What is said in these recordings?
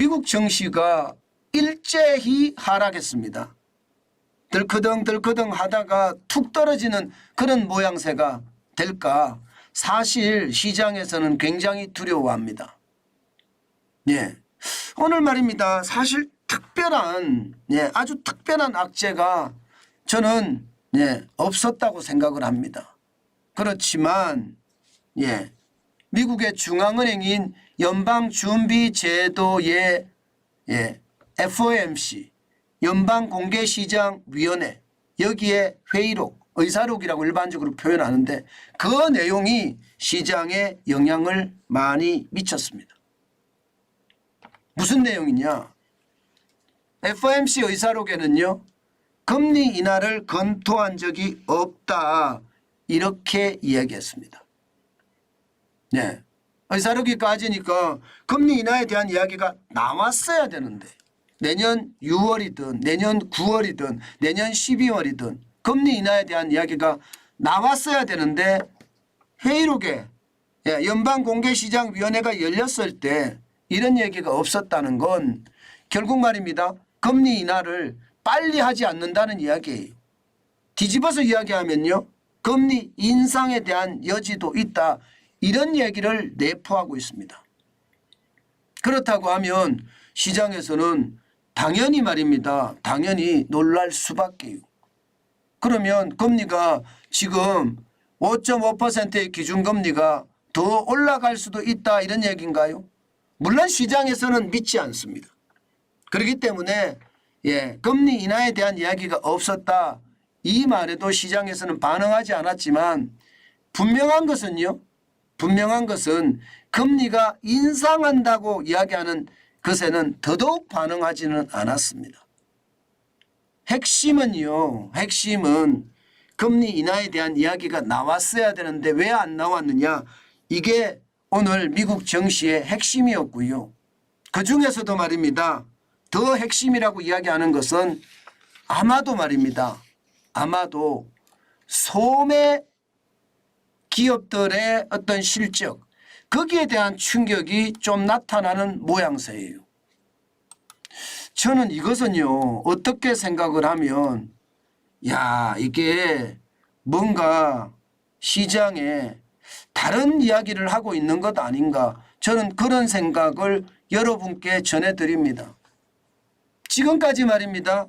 미국 증시가 일제히 하락했습니다. 덜커덩 하다가 툭 떨어지는 그런 모양새가 될까 사실 시장에서는 굉장히 두려워합니다. 예. 오늘 말입니다. 사실 특별한 아주 특별한 악재가 저는 없었다고 생각을 합니다. 그렇지만 미국의 중앙은행인 연방준비제도의 FOMC 연방공개시장위원회 여기에 회의록 의사록이라고 일반적으로 표현하는데 그 내용이 시장에 영향을 많이 미쳤습니다. 무슨 내용이냐? FOMC 의사록에는요. 금리 인하를 검토한 적이 없다 이렇게 이야기했습니다. 의사록이 까지니까 금리 인하에 대한 이야기가 나왔어야 되는데 내년 6월이든 내년 9월이든 내년 12월이든 금리 인하에 대한 이야기가 나왔어야 되는데 회의록에 연방공개시장위원회가 열렸을 때 이런 얘기가 없었다는 건 결국 말입니다. 금리 인하를 빨리 하지 않는다는 이야기예요. 뒤집어서 이야기하면요. 금리 인상에 대한 여지도 있다. 이런 얘기를 내포하고 있습니다. 그렇다고 하면 시장에서는 당연히 말입니다. 당연히 놀랄 수밖에요. 그러면 금리가 지금 5.5%의 기준금리가 더 올라갈 수도 있다 이런 얘기인가요? 물론 시장에서는 믿지 않습니다. 그렇기 때문에 금리 인하에 대한 이야기가 없었다. 이 말에도 시장에서는 반응하지 않았지만 분명한 것은 금리가 인상한다고 이야기하는 것에는 더더욱 반응하지는 않았습니다. 핵심은 금리 인하에 대한 이야기가 나왔어야 되는데 왜 안 나왔느냐. 이게 오늘 미국 증시의 핵심이었고요. 그중에서도 말입니다. 더 핵심이라고 이야기하는 것은 아마도 말입니다. 아마도 소매 기업들의 어떤 실적 거기에 대한 충격이 좀 나타나는 모양새예요. 저는 이것은요. 어떻게 생각을 하면 이게 뭔가 시장에 다른 이야기를 하고 있는 것 아닌가. 저는 그런 생각을 여러분께 전해드립니다. 지금까지 말입니다.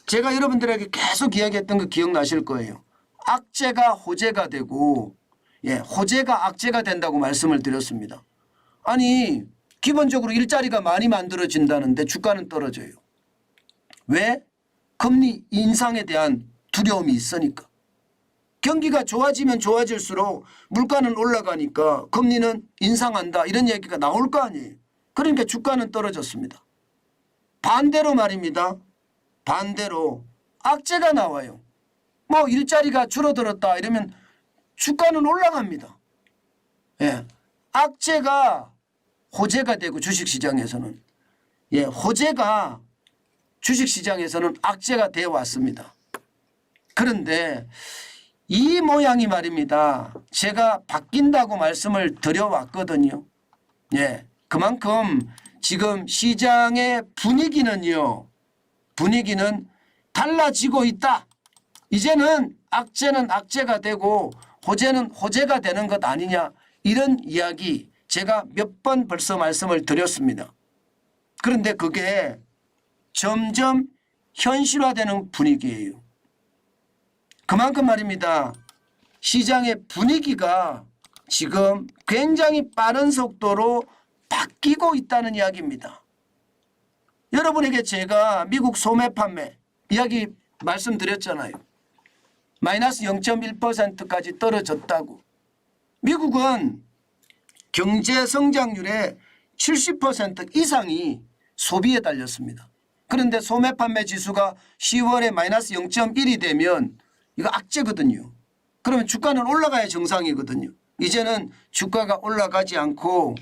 제가 여러분들에게 계속 이야기했던 거 기억나실 거예요. 악재가 호재가 되고 호재가 악재가 된다고 말씀을 드렸습니다. 아니 기본적으로 일자리가 많이 만들어진다는데 주가는 떨어져요. 왜? 금리 인상에 대한 두려움이 있으니까. 경기가 좋아지면 좋아질수록 물가는 올라가니까 금리는 인상한다 이런 얘기가 나올 거 아니에요. 그러니까 주가는 떨어졌습니다. 반대로 말입니다. 반대로 악재가 나와요. 뭐 일자리가 줄어들었다 이러면 주가는 올라갑니다. 악재가 호재가 되고 주식시장에서는 호재가 주식시장에서는 악재가 되어 왔습니다. 그런데 이 모양이 말입니다. 제가 바뀐다고 말씀을 드려왔거든요. 그만큼 지금 시장의 분위기는 달라지고 있다. 이제는 악재는 악재가 되고 호재는 호재가 되는 것 아니냐 이런 이야기 제가 몇 번 벌써 말씀을 드렸습니다. 그런데 그게 점점 현실화되는 분위기예요. 그만큼 말입니다. 시장의 분위기가 지금 굉장히 빠른 속도로 바뀌고 있다는 이야기입니다. 여러분에게 제가 미국 소매 판매 이야기 말씀드렸잖아요. 마이너스 0.1%까지 떨어졌다고. 미국은 경제 성장률의 70% 이상이 소비에 달렸습니다. 그런데 소매 판매 지수가 10월에 마이너스 0.1이 되면 이거 악재거든요. 그러면 주가는 올라가야 정상이거든요. 이제는 주가가 올라가지 않고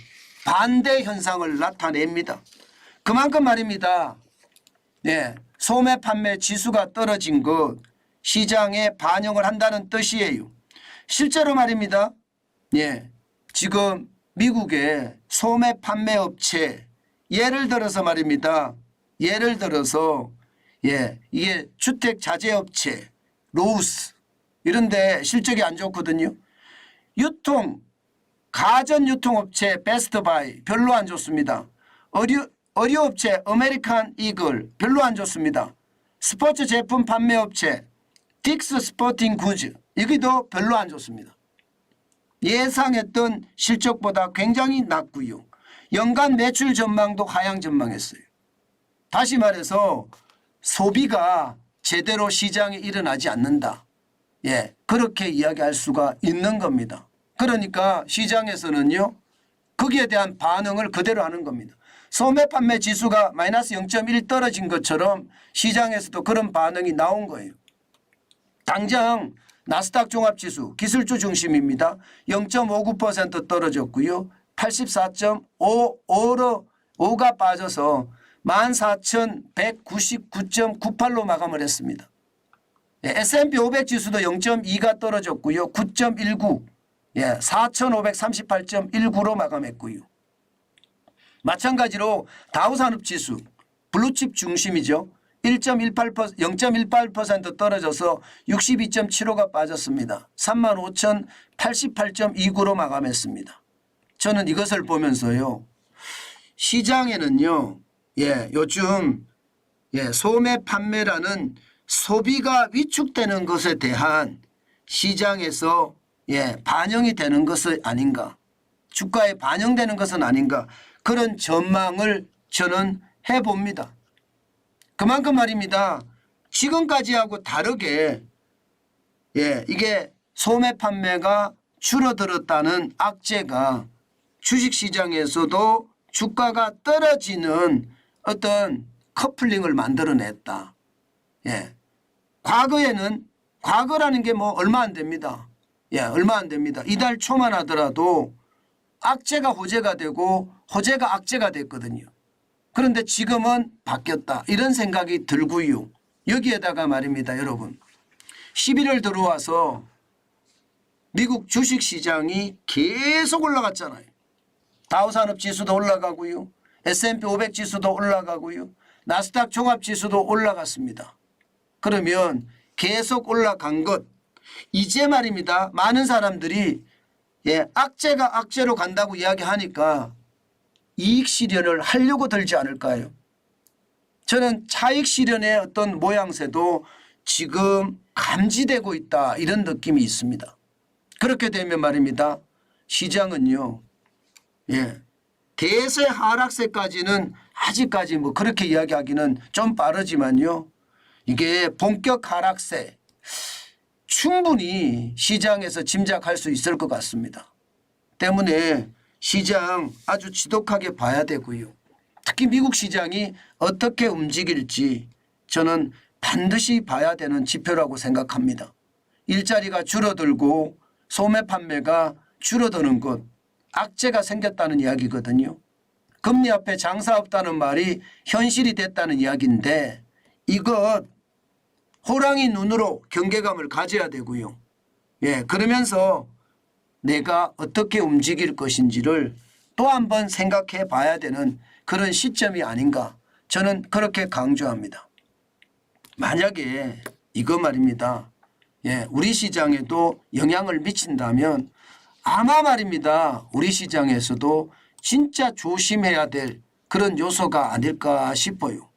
반대 현상을 나타냅니다. 그만큼 말입니다. 소매 판매 지수가 떨어진 것 시장에 반영을 한다는 뜻이에요. 실제로 말입니다. 지금 미국의 소매 판매 업체 예를 들어서 말입니다. 예를 들어서 이게 주택 자재업체 로우스 이런데 실적이 안 좋거든요. 가전 유통업체 베스트바이 별로 안 좋습니다. 의류업체 아메리칸 이글 별로 안 좋습니다. 스포츠 제품 판매업체 딕스 스포팅 구즈 여기도 별로 안 좋습니다. 예상했던 실적보다 굉장히 낮고요. 연간 매출 전망도 하향 전망했어요. 다시 말해서 소비가 제대로 시장에 일어나지 않는다. 그렇게 이야기할 수가 있는 겁니다. 그러니까 시장에서는요. 거기에 대한 반응을 그대로 하는 겁니다. 소매 판매 지수가 마이너스 0.1 떨어진 것처럼 시장에서도 그런 반응이 나온 거예요. 당장 나스닥 종합지수 기술주 중심입니다. 0.59% 떨어졌고요. 84.5가 빠져서 14,199.98로 마감을 했습니다. S&P 500 지수도 0.2가 떨어졌고요. 9.19 4,538.19로 마감했고요. 마찬가지로 다우산업지수 블루칩 중심이죠. 0.18% 떨어져서 62.75가 빠졌습니다. 35,088.29로 마감했습니다. 저는 이것을 보면서요. 시장에는요. 요즘 소매 판매라는 소비가 위축되는 것에 대한 시장에서 반영이 되는 것은 아닌가. 주가에 반영되는 것은 아닌가. 그런 전망을 저는 해봅니다. 그만큼 말입니다. 지금까지하고 다르게 이게 소매 판매가 줄어들었다는 악재가 주식시장에서도 주가가 떨어지는 어떤 커플링을 만들어냈다. 과거라는 게 뭐 얼마 안 됩니다. 얼마 안 됩니다. 이달 초만 하더라도 악재가 호재가 되고 호재가 악재가 됐거든요. 그런데 지금은 바뀌었다. 이런 생각이 들고요. 여기에다가 말입니다. 여러분. 11월 들어와서 미국 주식시장이 계속 올라갔잖아요. 다우산업지수도 올라가고요. S&P 500 지수도 올라가고요. 나스닥 종합지수도 올라갔습니다. 그러면 계속 올라간 것 이제 말입니다. 많은 사람들이 악재가 악재로 간다고 이야기하니까 이익 실현을 하려고 들지 않을까요? 저는 차익 실현의 어떤 모양새도 지금 감지되고 있다 이런 느낌이 있습니다. 그렇게 되면 말입니다. 시장은요. 대세 하락세까지는 아직까지 뭐 그렇게 이야기하기는 좀 빠르지만요. 이게 본격 하락세 충분히 시장에서 짐작할 수 있을 것 같습니다. 때문에 시장 아주 지독하게 봐야 되고요. 특히 미국 시장이 어떻게 움직일지 저는 반드시 봐야 되는 지표라고 생각합니다. 일자리가 줄어들고 소매 판매가 줄어드는 것 악재가 생겼다는 이야기거든요. 금리 앞에 장사 없다는 말이 현실이 됐다는 이야기인데 이것 호랑이 눈으로 경계감을 가져야 되고요. 그러면서 내가 어떻게 움직일 것인지를 또 한 번 생각해 봐야 되는 그런 시점이 아닌가 저는 그렇게 강조합니다. 만약에 이거 말입니다. 우리 시장에도 영향을 미친다면 아마 말입니다. 우리 시장에서도 진짜 조심해야 될 그런 요소가 아닐까 싶어요.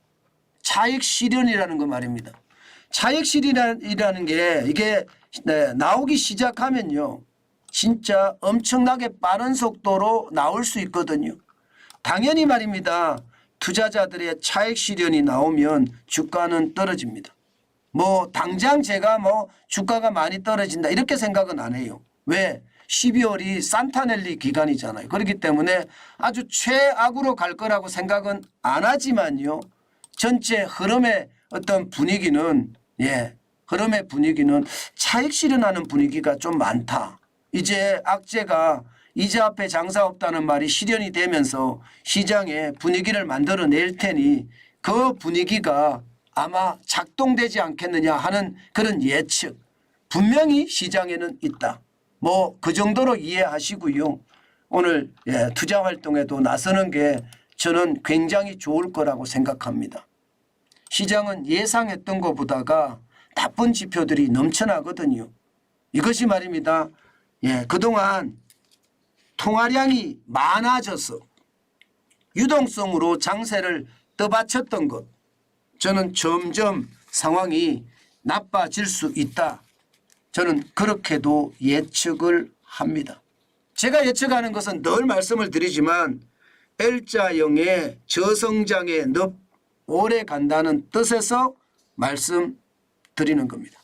차익 실현이라는 거 말입니다. 차익 실현이라는 게 이게 나오기 시작하면요. 진짜 엄청나게 빠른 속도로 나올 수 있거든요. 당연히 말입니다. 투자자들의 차익 실현이 나오면 주가는 떨어집니다. 뭐 당장 제가 뭐 주가가 많이 떨어진다 이렇게 생각은 안 해요. 왜? 12월이 산타넬리 기간이잖아요. 그렇기 때문에 아주 최악으로 갈 거라고 생각은 안 하지만요. 전체 흐름의 어떤 분위기는 흐름의 분위기는 차익 실현하는 분위기가 좀 많다. 이제 악재가 이자 앞에 장사 없다는 말이 실현이 되면서 시장에 분위기를 만들어낼 테니 그 분위기가 아마 작동되지 않겠느냐 하는 그런 예측 분명히 시장에는 있다. 뭐 그 정도로 이해하시고요. 오늘 투자 활동에도 나서는 게 저는 굉장히 좋을 거라고 생각합니다. 시장은 예상했던 것보다가 나쁜 지표들이 넘쳐나거든요. 이것이 말입니다. 그동안 통화량이 많아져서 유동성으로 장세를 떠받쳤던 것, 저는 점점 상황이 나빠질 수 있다. 저는 그렇게도 예측을 합니다. 제가 예측하는 것은 늘 말씀을 드리지만 L자형의 저성장의 늪 오래 간다는 뜻에서 말씀드리는 겁니다.